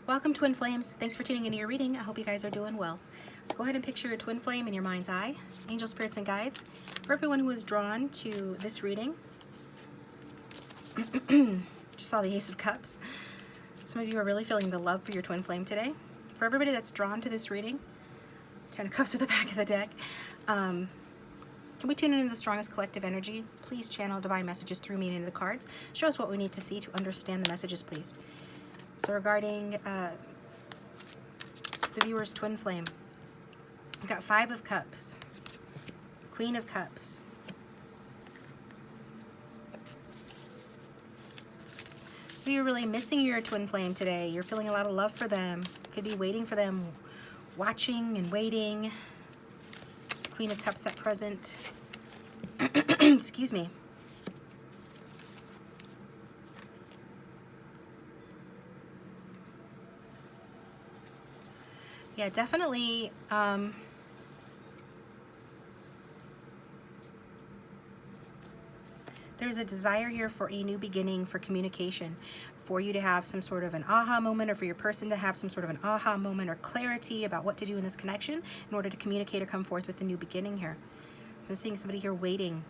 Welcome, Twin Flames. Thanks for tuning into your reading. I hope you guys are doing well. So go ahead and picture your twin flame in your mind's eye. Angel, spirits, and guides. For everyone who is drawn to this reading, just saw the Ace of Cups. Some of you are really feeling the love for your twin flame today. For everybody that's drawn to this reading, 10 of Cups at the back of the deck. Can we tune into the strongest collective energy? Please channel divine messages through me and into the cards. Show us what we need to see to understand the messages, please. So regarding the viewer's twin flame, I've got 5 of Cups, Queen of Cups, so you're really missing your twin flame today. You're feeling a lot of love for them. Could be waiting for them, watching and waiting. Queen of Cups at present. Excuse me. Yeah, definitely. There's a desire here for a new beginning, for communication, for you to have some sort of an aha moment, or for your person to have some sort of an aha moment or clarity about what to do in this connection in order to communicate or come forth with a new beginning here. So I'm seeing somebody here waiting.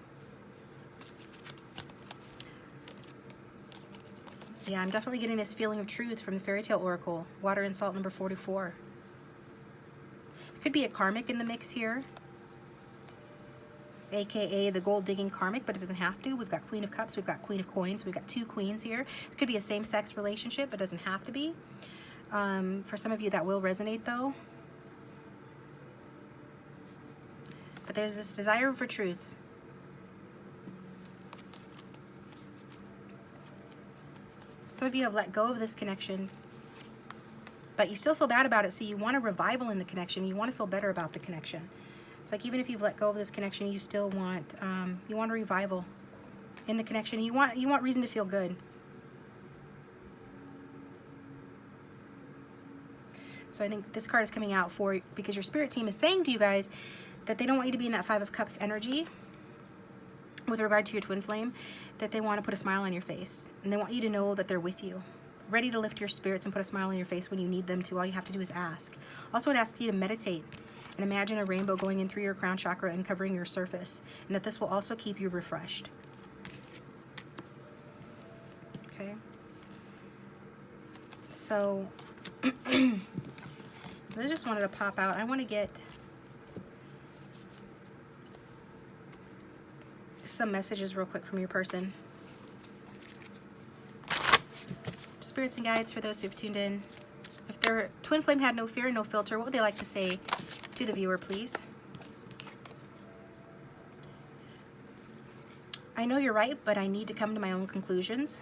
Yeah, I'm definitely getting this feeling of truth from the Fairy Tale Oracle, Water and Salt number 44. Could be a karmic in the mix here, aka the gold digging karmic, but it doesn't have to. We've got Queen of Cups, we've got Queen of Coins, we've got 2 queens here. It could be a same-sex relationship, but doesn't have to be. For some of you that will resonate though. But there's this desire for truth. Some of you have let go of this connection, but you still feel bad about it, so you want a revival in the connection. You want to feel better about the connection. It's like even if you've let go of this connection, you still want a revival in the connection. You want reason to feel good. So I think this card is coming out because your spirit team is saying to you guys that they don't want you to be in that 5 of Cups energy with regard to your twin flame, that they want to put a smile on your face, and they want you to know that they're with you, ready to lift your spirits and put a smile on your face when you need them to. All you have to do is ask. Also, it asks you to meditate and imagine a rainbow going in through your crown chakra and covering your surface, and that this will also keep you refreshed. Okay? So, I just wanted to pop out. I want to get some messages real quick from your person. Spirits and guides for those who've tuned in. If their twin flame had no fear, no filter, what would they like to say to the viewer, please? I know you're right, but I need to come to my own conclusions.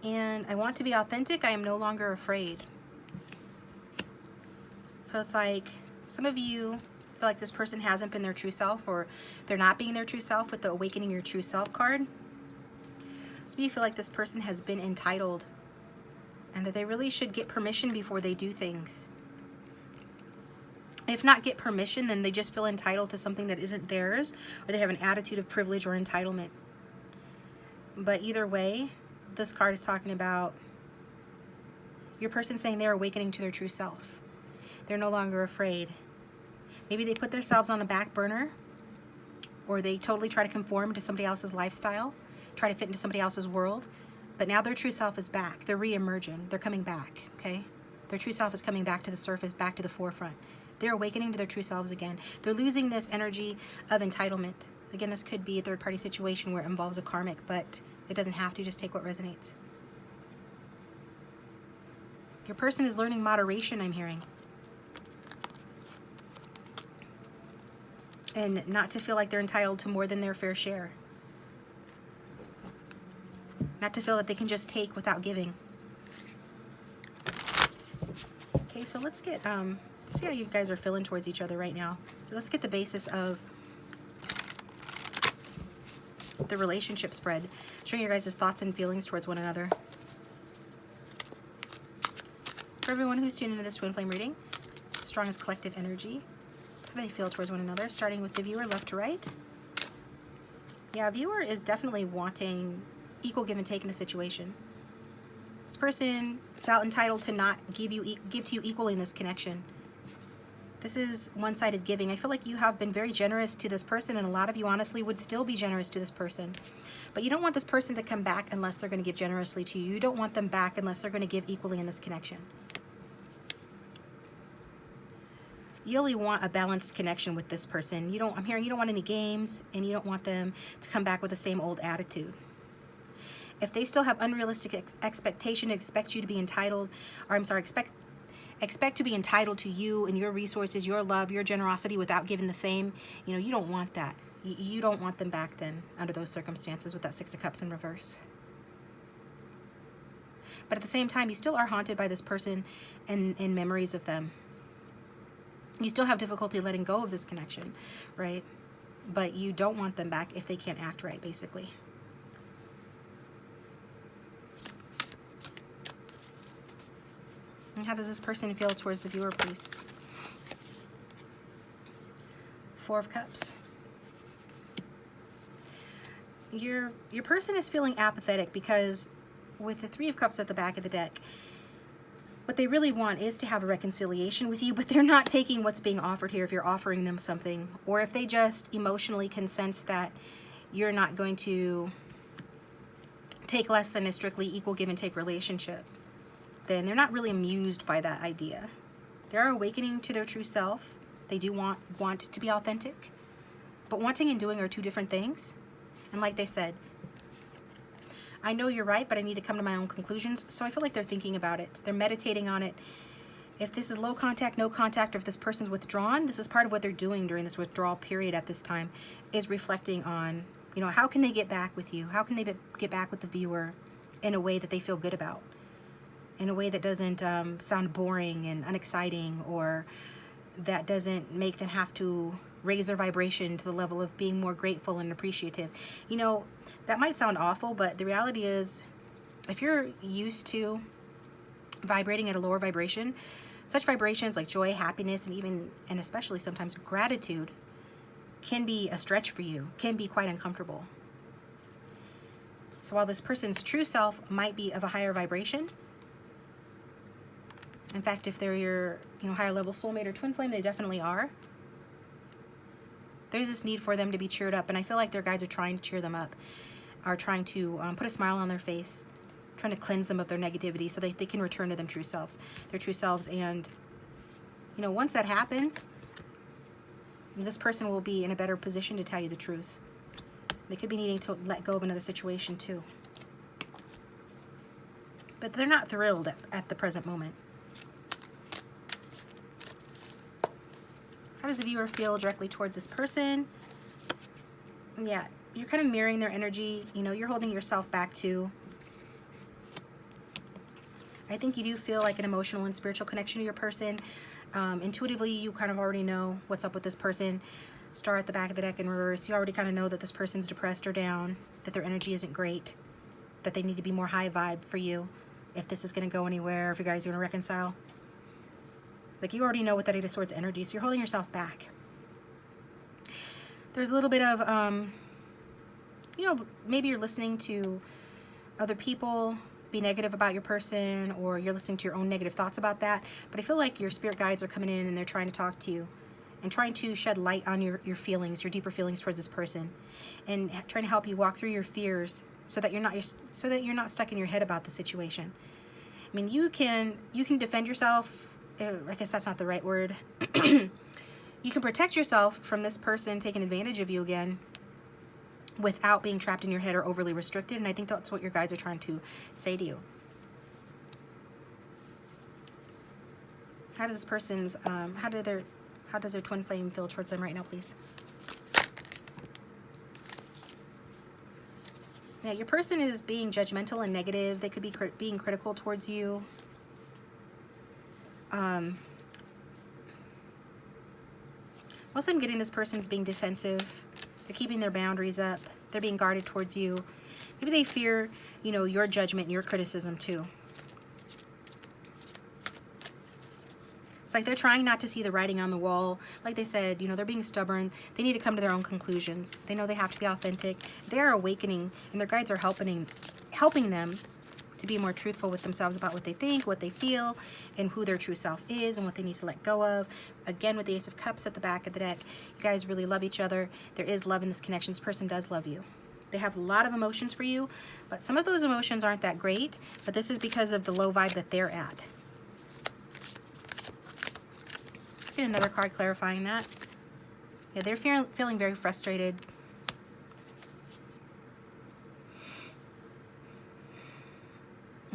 And I want to be authentic. I am no longer afraid. So it's like some of you feel like this person hasn't been their true self, or they're not being their true self with the Awakening Your True Self card. Some of you feel like this person has been entitled and that they really should get permission before they do things. If not get permission, then they just feel entitled to something that isn't theirs, or they have an attitude of privilege or entitlement. But either way, this card is talking about your person saying they're awakening to their true self. They're no longer afraid. Maybe they put themselves on a back burner, or they totally try to conform to somebody else's lifestyle, try to fit into somebody else's world, but now their true self is back. They're re-emerging. They're coming back, okay? Their true self is coming back to the surface, back to the forefront. They're awakening to their true selves again. They're losing this energy of entitlement. Again, this could be a third-party situation where it involves a karmic, but it doesn't have to. Just take what resonates. Your person is learning moderation, I'm hearing. And not to feel like they're entitled to more than their fair share. Not to feel that they can just take without giving. Okay, so let's get, see how you guys are feeling towards each other right now. Let's get the basis of the relationship spread, showing your guys' thoughts and feelings towards one another. For everyone who's tuned into this twin flame reading, strongest collective energy. How do they feel towards one another? Starting with the viewer, left to right. Yeah, viewer is definitely wanting equal give and take in the situation. This person felt entitled to not give to you equally in this connection. This is one-sided giving. I feel like you have been very generous to this person, and a lot of you honestly would still be generous to this person. But you don't want this person to come back unless they're going to give generously to you. You don't want them back unless they're going to give equally in this connection. You only want a balanced connection with this person. I'm hearing you don't want any games, and you don't want them to come back with the same old attitude. If they still have unrealistic expectation, expect you to be entitled, or I'm sorry, expect to be entitled to you and your resources, your love, your generosity without giving the same, you don't want that. You don't want them back then under those circumstances with that Six of Cups in reverse. But at the same time, you still are haunted by this person and memories of them. You still have difficulty letting go of this connection, right? But you don't want them back if they can't act right, basically. And how does this person feel towards the viewer, please? Four of Cups. Your person is feeling apathetic because with the Three of Cups at the back of the deck, what they really want is to have a reconciliation with you, but they're not taking what's being offered here if you're offering them something, or if they just emotionally can sense that you're not going to take less than a strictly equal give and take relationship, then they're not really amused by that idea. They're awakening to their true self. They do want to be authentic, but wanting and doing are two different things. And like they said, I know you're right, but I need to come to my own conclusions. So I feel like they're thinking about it. They're meditating on it. If this is low contact, no contact, or if this person's withdrawn, this is part of what they're doing during this withdrawal period at this time, is reflecting on, how can they get back with you? How can they get back with the viewer in a way that they feel good about? In a way that doesn't sound boring and unexciting, or that doesn't make them have to raise their vibration to the level of being more grateful and appreciative. That might sound awful, but the reality is, if you're used to vibrating at a lower vibration, such vibrations like joy, happiness, and especially sometimes gratitude can be a stretch for you, can be quite uncomfortable. So while this person's true self might be of a higher vibration, in fact, if they're your higher level soulmate or twin flame, they definitely are. There's this need for them to be cheered up, and I feel like their guides are trying to cheer them up, are trying to put a smile on their face, trying to cleanse them of their negativity so that they can return to their true selves. And once that happens, this person will be in a better position to tell you the truth. They could be needing to let go of another situation too, but they're not thrilled at the present moment. How does the viewer feel directly towards this person? Yeah, you're kind of mirroring their energy. You're holding yourself back too. I think you do feel like an emotional and spiritual connection to your person. Intuitively, you kind of already know what's up with this person. Star at the back of the deck in reverse. You already kind of know that this person's depressed or down, that their energy isn't great, that they need to be more high vibe for you if this is going to go anywhere, if you guys are going to reconcile. Like, you already know what that Eight of Swords energy, so you're holding yourself back. There's a little bit of, maybe you're listening to other people be negative about your person, or you're listening to your own negative thoughts about that. But I feel like your spirit guides are coming in and they're trying to talk to you and trying to shed light on your feelings, your deeper feelings towards this person, and trying to help you walk through your fears so that you're not stuck in your head about the situation. I mean, you can defend yourself. I guess that's not the right word. You can protect yourself from this person taking advantage of you again without being trapped in your head or overly restricted, and I think that's what your guides are trying to say to you. How does this person's how does their twin flame feel towards them right now, please? Now, your person is being judgmental and negative. They could be being critical towards you. Also, I'm getting this person's being defensive. They're keeping their boundaries up. They're being guarded towards you. Maybe they fear, your judgment and your criticism too. It's like they're trying not to see the writing on the wall. Like they said, you know, they're being stubborn. They need to come to their own conclusions. They know they have to be authentic. They're awakening, and their guides are helping them to be more truthful with themselves about what they think, what they feel, and who their true self is, and what they need to let go of. Again, with the Ace of Cups at the back of the deck, you guys really love each other. There is love in this connection. This person does love you. They have a lot of emotions for you, but some of those emotions aren't that great, but this is because of the low vibe that they're at. Get another card clarifying that. Yeah, they're feeling very frustrated.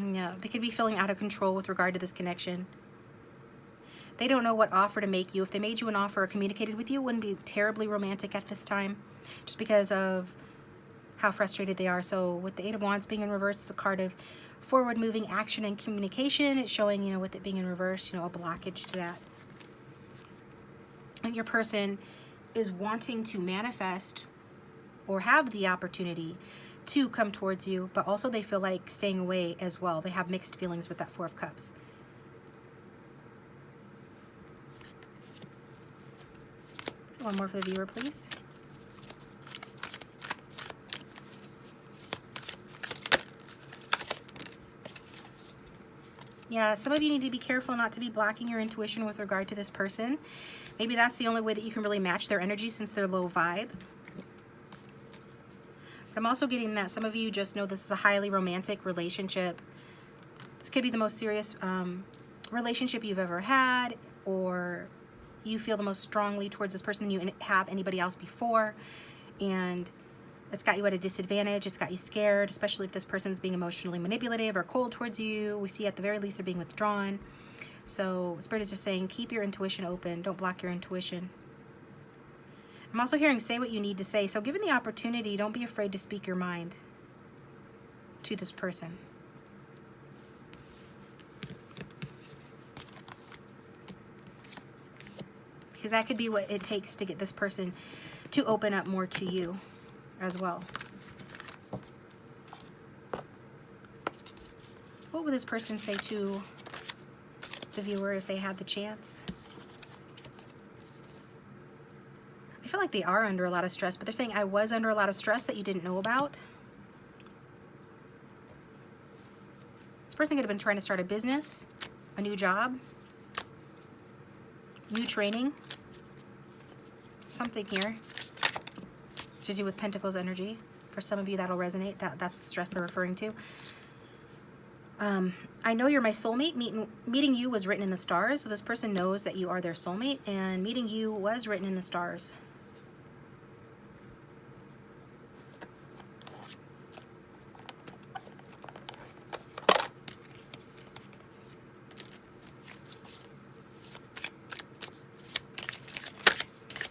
Yeah, they could be feeling out of control with regard to this connection. They don't know what offer to make you. If they made you an offer or communicated with you, it wouldn't be terribly romantic at this time, just because of how frustrated they are. So with the Eight of Wands being in reverse, it's a card of forward moving action and communication. It's showing, you know, with it being in reverse, you know, a blockage to that. And your person is wanting to manifest or have the opportunity to come towards you, but also they feel like staying away as well. They have mixed feelings with that Four of Cups. One more for the viewer, please. Yeah, some of you need to be careful not to be blocking your intuition with regard to this person. Maybe that's the only way that you can really match their energy, since they're low vibe. But I'm also getting that some of you just know this is a highly romantic relationship. This could be the most serious relationship you've ever had, or you feel the most strongly towards this person than you have anybody else before. And it's got you at a disadvantage. It's got you scared, especially if this person's being emotionally manipulative or cold towards you. We see at the very least they're being withdrawn. So Spirit is just saying, keep your intuition open. Don't block your intuition. I'm also hearing, say what you need to say. So given the opportunity, don't be afraid to speak your mind to this person. Because that could be what it takes to get this person to open up more to you as well. What would this person say to the viewer if they had the chance? I feel like they are under a lot of stress, but they're saying, I was under a lot of stress that you didn't know about. This person could have been trying to start a business, a new job, new training, something here to do with Pentacles energy. For some of you, that'll resonate. That's the stress they're referring to. I know you're my soulmate. Meeting you was written in the stars, so this person knows that you are their soulmate, and meeting you was written in the stars.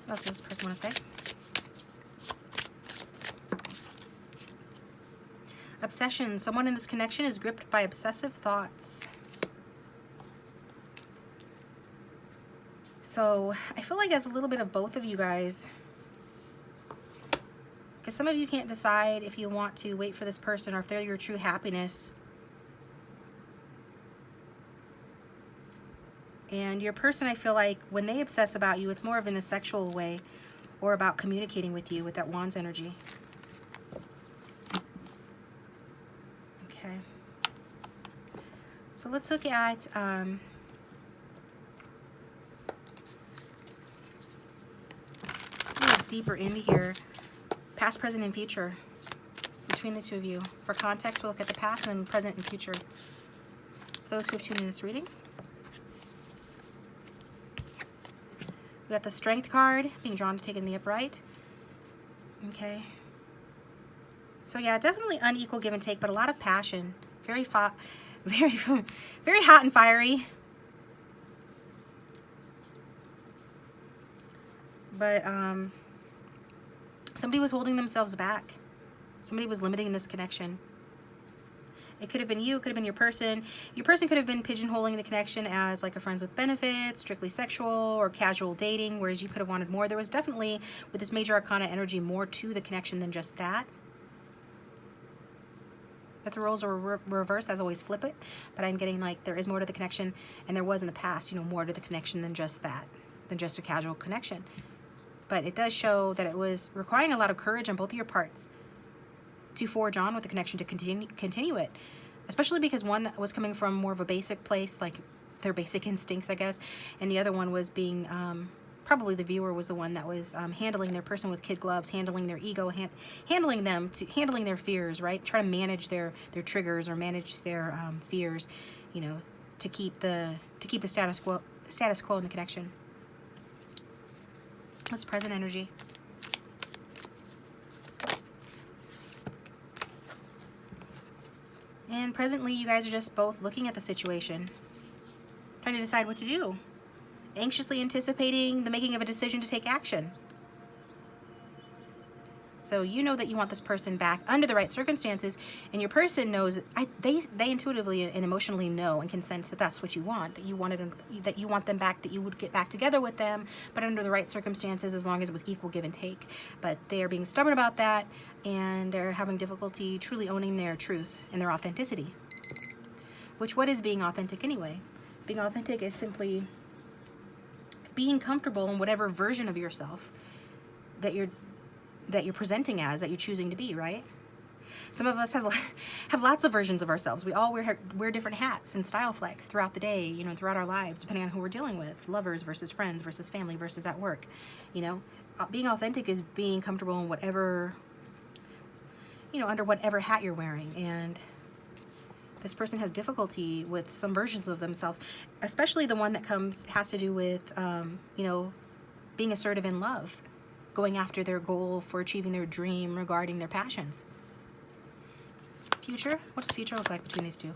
What else does this person want to say? Obsession. Someone in this connection is gripped by obsessive thoughts. So I feel like it's a little bit of both of you guys. Because some of you can't decide if you want to wait for this person or if they're your true happiness. And your person, I feel like when they obsess about you, it's more of in a sexual way or about communicating with you with that Wands energy. Okay. So let's look at deeper into here, past, present, and future between the two of you. For context, we'll look at the past and then present and future. For those who have tuned in this reading, we got the Strength card being drawn to take in the upright. Okay. So yeah, definitely unequal give and take, but a lot of passion. Very hot and fiery. But somebody was holding themselves back. Somebody was limiting this connection. It could have been you, it could have been your person. Your person could have been pigeonholing the connection as like a friends with benefits, strictly sexual, or casual dating, whereas you could have wanted more. There was definitely, with this Major Arcana energy, more to the connection than just that. If the roles are reversed, as always, flip it. But I'm getting like there is more to the connection, and there was in the past, you know, more to the connection than just that, than just a casual connection. But it does show that it was requiring a lot of courage on both of your parts to forge on with the connection, to continue it. Especially because one was coming from more of a basic place, like their basic instincts, I guess, and the other one was being, probably the viewer was the one that was handling their person with kid gloves, handling their ego, handling their fears, right? Try to manage their triggers or manage their fears, you know, to keep the status quo in the connection. That's present energy. And presently, you guys are just both looking at the situation, trying to decide what to do, anxiously anticipating the making of a decision to take action. So you know that you want this person back under the right circumstances, and your person knows they intuitively and emotionally know and can sense that that's what you want, that you want them back, that you would get back together with them, but under the right circumstances, as long as it was equal give and take. But they are being stubborn about that, and they're having difficulty truly owning their truth and their authenticity. Which, what is being authentic anyway? Being authentic is simply being comfortable in whatever version of yourself that you're presenting as, that you're choosing to be, right? Some of us have lots of versions of ourselves. We all wear different hats and style flex throughout the day, you know, throughout our lives, depending on who we're dealing with. Lovers versus friends versus family versus at work, you know. Being authentic is being comfortable in whatever, you know, under whatever hat you're wearing. And this person has difficulty with some versions of themselves, especially the one that has to do with, you know, being assertive in love, going after their goal for achieving their dream regarding their passions. Future? What does future look like between these two?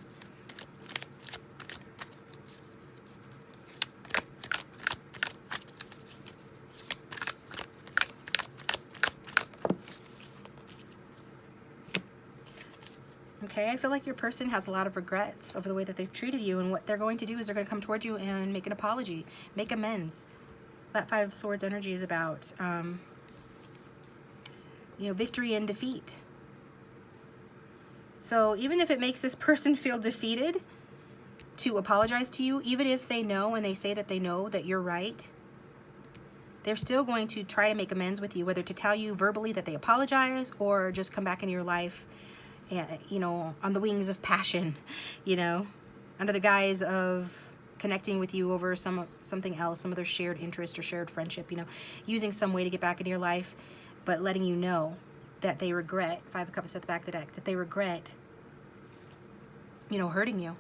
Okay, I feel like your person has a lot of regrets over the way that they've treated you, and what they're going to do is they're going to come towards you and make an apology, make amends. That Five of Swords energy is about, you know, victory and defeat. So even if it makes this person feel defeated to apologize to you, even if they know and they say that they know that you're right, they're still going to try to make amends with you, whether to tell you verbally that they apologize or just come back into your life, you know, on the wings of passion, you know, under the guise of connecting with you over something else, some other shared interest or shared friendship, you know, using some way to get back into your life, but letting you know that they regret, Five of Cups at the back of the deck, that they regret, you know, hurting you,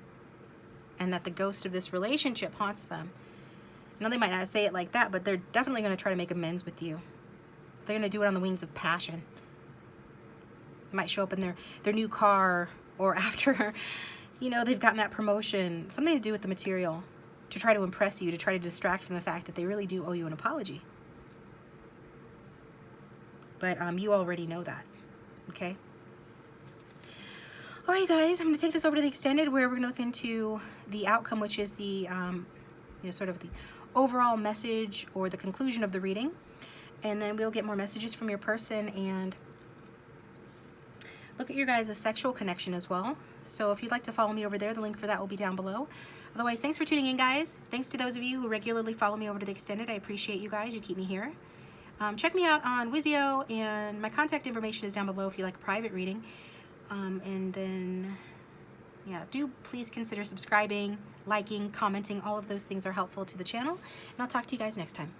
and that the ghost of this relationship haunts them. Now, they might not say it like that, but they're definitely going to try to make amends with you. They're going to do it on the wings of passion. They might show up in their new car, or after, you know, they've gotten that promotion, something to do with the material, to try to impress you, to try to distract from the fact that they really do owe you an apology. But you already know that, okay? All right, guys, I'm going to take this over to the extended, where we're going to look into the outcome, which is the, you know, sort of the overall message or the conclusion of the reading. And then we'll get more messages from your person and look at your guys' sexual connection as well. So if you'd like to follow me over there, the link for that will be down below. Otherwise, thanks for tuning in, guys. Thanks to those of you who regularly follow me over to the extended. I appreciate you guys. You keep me here. Check me out on Wizio, and my contact information is down below if you like a private reading. And then, yeah, do please consider subscribing, liking, commenting. All of those things are helpful to the channel. And I'll talk to you guys next time.